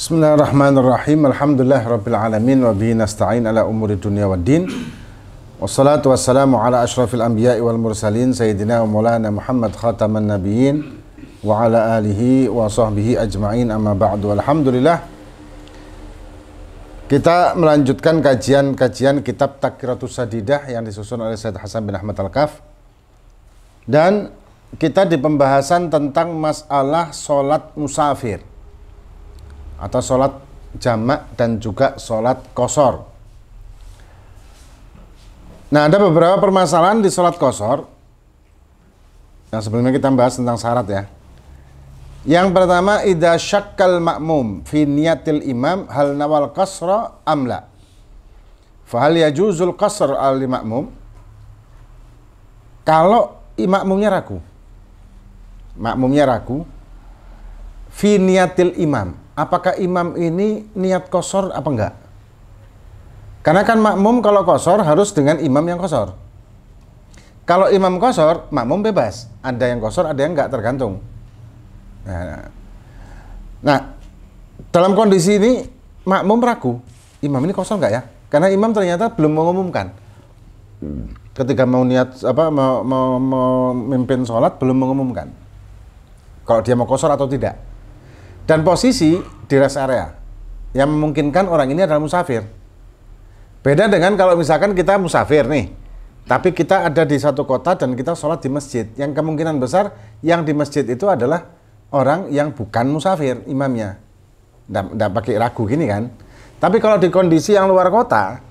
Bismillahirrahmanirrahim. Alhamdulillahirabbil alamin wa bihi nasta'in ala umuri dunya waddin. Wassalatu wassalamu ala asyrafil anbiya'i wal mursalin sayyidina wa maulana Muhammad khataman nabiyyin wa ala alihi wa sahbihi ajma'in, amma ba'du. Alhamdulillah, kita melanjutkan kajian kitab Taqiratus Sadidah yang disusun oleh Sayyid Hasan bin Ahmad Al-Kaf. Dan kita di pembahasan tentang masalah sholat musafir atau sholat jamak dan juga sholat qashar. Nah, ada beberapa permasalahan di sholat qashar. Nah, sebelumnya kita bahas tentang syarat ya. Yang pertama, idza syakkal ma'mum fi niyatil imam hal nawal qasra amla. Fa hal yajuzul qasr al ma'mum? Kalau makmumnya ragu fi niyatil imam, apakah imam ini niat qashar apa enggak? Karena kan makmum kalau qashar harus dengan imam yang qashar. Kalau imam qashar, makmum bebas. Ada yang qashar, ada yang enggak, tergantung. Nah, dalam kondisi ini makmum ragu, imam ini qashar enggak ya? Karena imam ternyata belum mengumumkan. Ketika mau niat mau memimpin sholat belum mengumumkan kalau dia mau qashar atau tidak. Dan posisi di rest area yang memungkinkan orang ini adalah musafir. Beda dengan kalau misalkan kita musafir nih, tapi kita ada di satu kota dan kita sholat di masjid. Yang kemungkinan besar yang di masjid itu adalah orang yang bukan musafir, imamnya. Nggak pakai ragu gini kan. Tapi kalau di kondisi yang luar kota,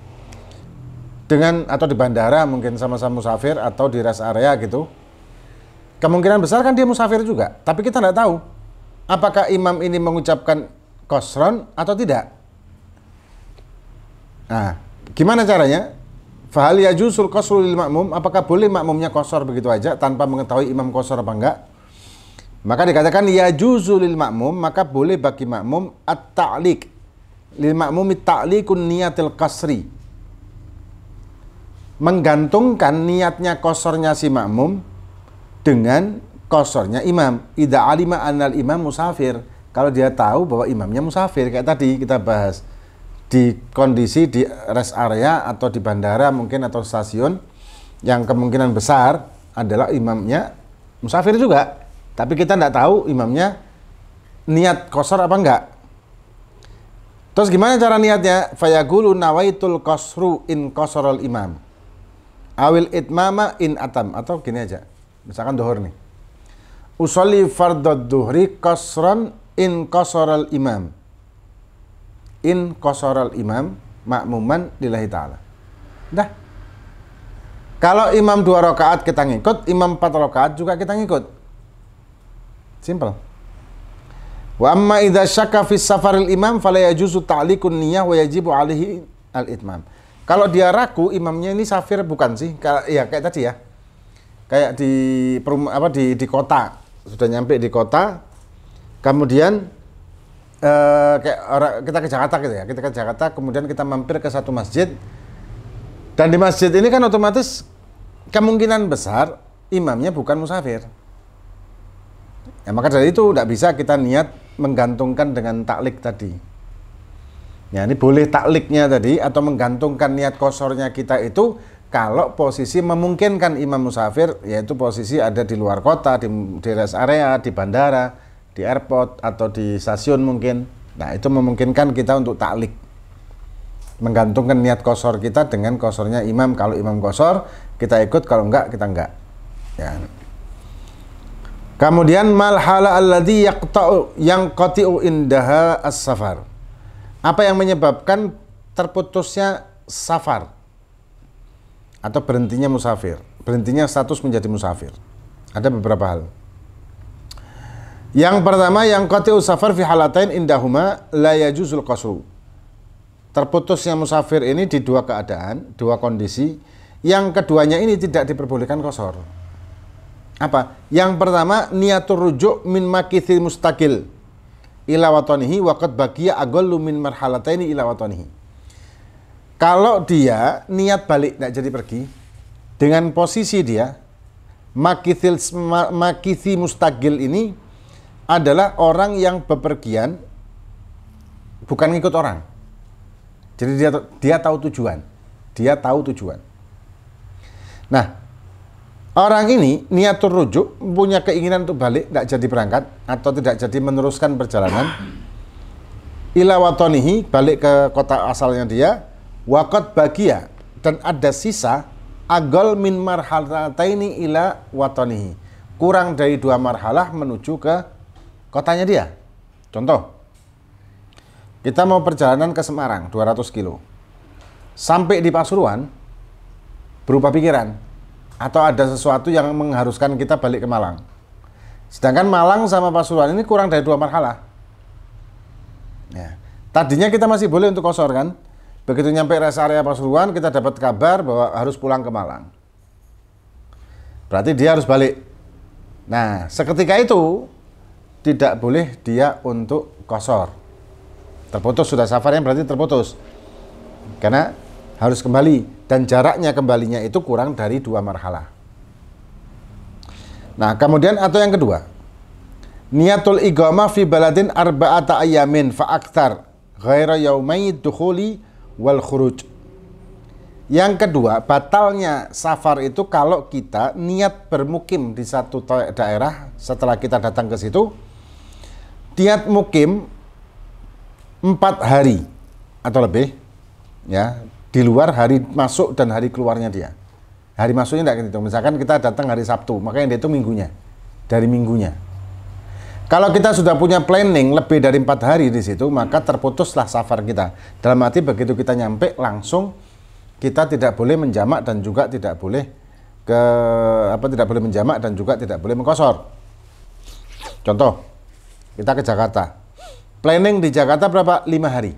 dengan atau di bandara mungkin sama-sama musafir atau di rest area gitu, kemungkinan besar kan dia musafir juga. Tapi kita nggak tahu apakah imam ini mengucapkan qashran atau tidak. Nah, gimana caranya? Fahal yajuzul qashru lil makmum, apakah boleh makmumnya qashar begitu aja tanpa mengetahui imam qashar apa enggak? Maka dikatakan yajuzul lil makmum, maka boleh bagi makmum at-ta'liq. Lil makmum at-ta'liqun niyatil qasri. Menggantungkan niatnya qasharnya si makmum dengan qasharnya imam. Idza alima annal imam musafir, kalau dia tahu bahwa imamnya musafir, kayak tadi kita bahas di kondisi di rest area atau di bandara mungkin atau stasiun yang kemungkinan besar adalah imamnya musafir juga, tapi kita tidak tahu imamnya niat qashar apa enggak. Terus gimana cara niatnya? Fayaqulu nawaitul qashru in qasharal imam awil itmama in atam. Atau gini aja, misalkan dhuhur nih, usolli fardad dhuhri qasran in qasharal imam. In qasharal imam makmuman lillahi ta'ala. Dah. Kalau imam 2 rakaat kita ngikut, imam 4 rakaat juga kita ngikut. Simple. Wa amma idza syakka fi safaril imam fala yajuzu ta'liqun niyyah wa yajibu alaihi al-itmam. Kalau dia ragu imamnya ini safir bukan sih? Ya kayak tadi ya. Kayak di kota, sudah nyampe di kota, kemudian kayak orang kita ke Jakarta gitu ya, kita ke Jakarta, kemudian kita mampir ke satu masjid, dan di masjid ini kan otomatis kemungkinan besar imamnya bukan musafir. Ya, maka dari itu tidak bisa kita niat menggantungkan dengan taklik tadi. Ya, ini boleh takliknya tadi atau menggantungkan niat qasharnya kita itu kalau posisi memungkinkan imam musafir, yaitu posisi ada di luar kota, di rest area, di bandara, di airport atau di stasiun mungkin. Nah, itu memungkinkan kita untuk taklik, menggantungkan niat qashar kita dengan qasharnya imam. Kalau imam qashar kita ikut, kalau enggak kita enggak ya. Kemudian mal hala alladhi yanqati'u indaha as-safar. Apa yang menyebabkan terputusnya safar atau berhentinya musafir, berhentinya status menjadi musafir? Ada beberapa hal. Yang pertama, yang qati'u safar fi halatain indahuma la yajuzul qasru. Terputusnya musafir ini di dua keadaan, dua kondisi. Yang keduanya ini tidak diperbolehkan qashar. Apa? Yang pertama, niatur rujuk min makithi mustaqil ila watanihi wa qad baqiya aqallu min marhalataini ila watanihi. Kalau dia niat balik, tidak jadi pergi, dengan posisi dia makithi mustaqil ini adalah orang yang bepergian bukan ngikut orang. Jadi dia tahu tujuan. Dia tahu tujuan. Nah, orang ini niatur rujuk, punya keinginan untuk balik, tidak jadi berangkat atau tidak jadi meneruskan perjalanan. Ila watonihi, balik ke kota asalnya dia. Waqad bagia, dan ada sisa agol min marhalataini ila watonihi, kurang dari 2 marhalah menuju ke kotanya dia. Contoh, kita mau perjalanan ke Semarang 200 kilo, sampai di Pasuruan berupa pikiran atau ada sesuatu yang mengharuskan kita balik ke Malang. Sedangkan Malang sama Pasuruan ini kurang dari 2 marhalah ya. Tadinya kita masih boleh untuk kosor kan. Begitu nyampe rest area Pasuruan, kita dapat kabar bahwa harus pulang ke Malang. Berarti dia harus balik. Nah, seketika itu tidak boleh dia untuk kosor. Terputus sudah safarnya, berarti terputus. Karena harus kembali, dan jaraknya kembalinya itu kurang dari 2 marhalah. Nah, kemudian atau yang kedua, niatul iqamah fi baladin arba'ata ayamin fa aktar ghaira yaumai dukhuli wal khuruj. Yang kedua, batalnya safar itu kalau kita niat bermukim di satu daerah setelah kita datang ke situ, niat mukim 4 hari atau lebih ya, di luar hari masuk dan hari keluarnya dia. Hari masuknya tidak gitu. Misalkan kita datang hari Sabtu, maka yang dihitung minggunya, dari minggunya. Kalau kita sudah punya planning lebih dari 4 hari di situ, maka terputuslah safar kita. Dalam arti begitu kita nyampe langsung kita tidak boleh menjamak dan juga tidak boleh tidak boleh menjamak dan juga tidak boleh mengkosor. Contoh, kita ke Jakarta. Planning di Jakarta berapa? 5 hari.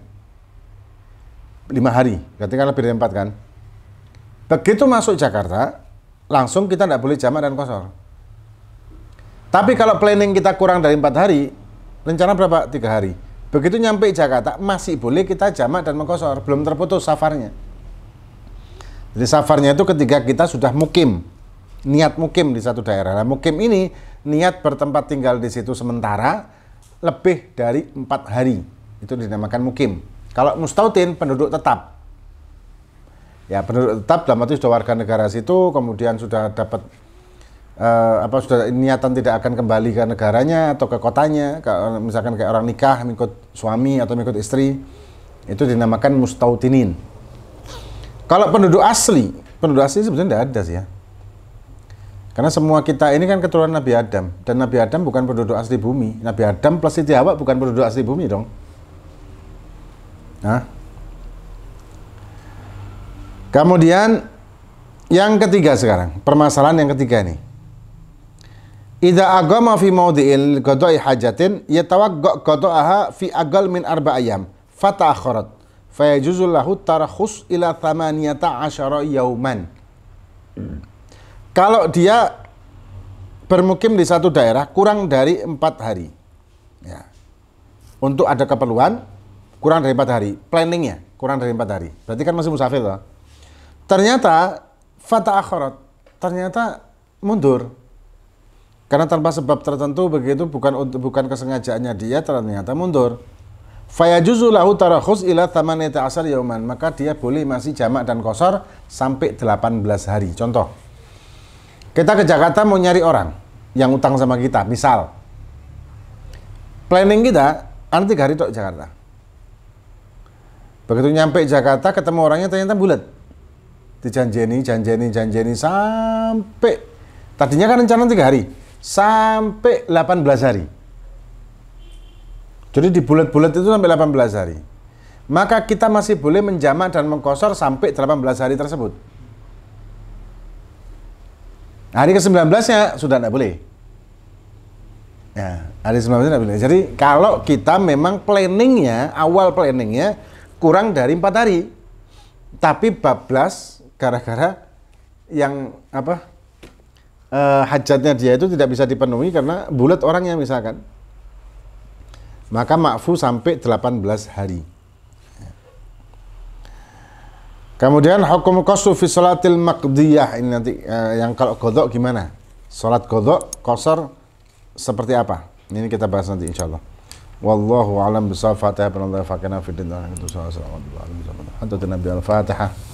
5 hari, berarti kan lebih dari 4 kan? Begitu masuk Jakarta, langsung kita tidak boleh jamak dan kosor. Tapi kalau planning kita kurang dari 4 hari, rencana berapa? 3 hari. Begitu nyampe Jakarta, masih boleh kita jamak dan mengkosor, belum terputus safarnya. Jadi safarnya itu ketika kita sudah mukim, niat mukim di satu daerah. Nah, mukim ini niat bertempat tinggal di situ sementara lebih dari 4 hari. Itu dinamakan mukim. Kalau mustautin, penduduk tetap. Ya, penduduk tetap dalam arti sudah warga negara situ, kemudian sudah dapat sudah niatan tidak akan kembali ke negaranya atau ke kotanya, misalkan kayak orang nikah mengikut suami atau mengikut istri, itu dinamakan mustautinin. Kalau penduduk asli sebenarnya tidak ada sih ya, karena semua kita ini kan keturunan Nabi Adam, dan Nabi Adam bukan penduduk asli bumi. Nabi Adam plus Siti Hawa bukan penduduk asli bumi dong. Nah, kemudian yang ketiga sekarang, permasalahan yang ketiga ini. Idza aqama fi mawdi'il qada'i hajatin yatawaqqa qada'aha fi aqal min 4 ayyam fata'akharat fa yajuzu lahu tarakhus ila 18 yauman. Kalau dia bermukim di satu daerah kurang dari 4 hari ya, untuk ada keperluan kurang dari 4 hari, planningnya kurang dari 4 hari, berarti kan masih musafir loh. Ternyata fata'akharat, ternyata mundur. Karena tanpa sebab tertentu begitu, bukan kesengajaannya dia, ternyata mundur. Fayajuzu lahu tarakhus ila 18 yauman, maka dia boleh masih jamak dan kosor sampai 18 hari. Contoh, kita ke Jakarta mau nyari orang yang utang sama kita, misal. Planning kita, 3 hari tok Jakarta. Begitu nyampe Jakarta, ketemu orangnya ternyata bulat. Dijanjeni sampai, tadinya kan rencana 3 hari. Sampai 18 hari. Jadi di bulat-bulat itu sampai 18 hari. Maka kita masih boleh menjamak dan mengkosor sampai 18 hari tersebut. Hari ke-19-nya sudah tidak boleh. Ya, hari ke-19 tidak boleh. Jadi kalau kita memang planningnya, awal planningnya kurang dari 4 hari. Tapi bablas gara-gara yang hajatnya dia itu tidak bisa dipenuhi karena bulat orangnya misalkan, maka ma'fu sampai 18 hari. Kemudian hukum qasru fi sholatil maqdiyah, ini nanti yang kalau qadha gimana? Salat qadha qasar seperti apa? Ini kita bahas nanti insyaallah. Wallahu a'lam bishawab. Fatihah. Bismillahirrahmanirrahim. Fakana fid dunya hasanah wa fil akhirati hasanah. Hatta Nabi al-Fatihah.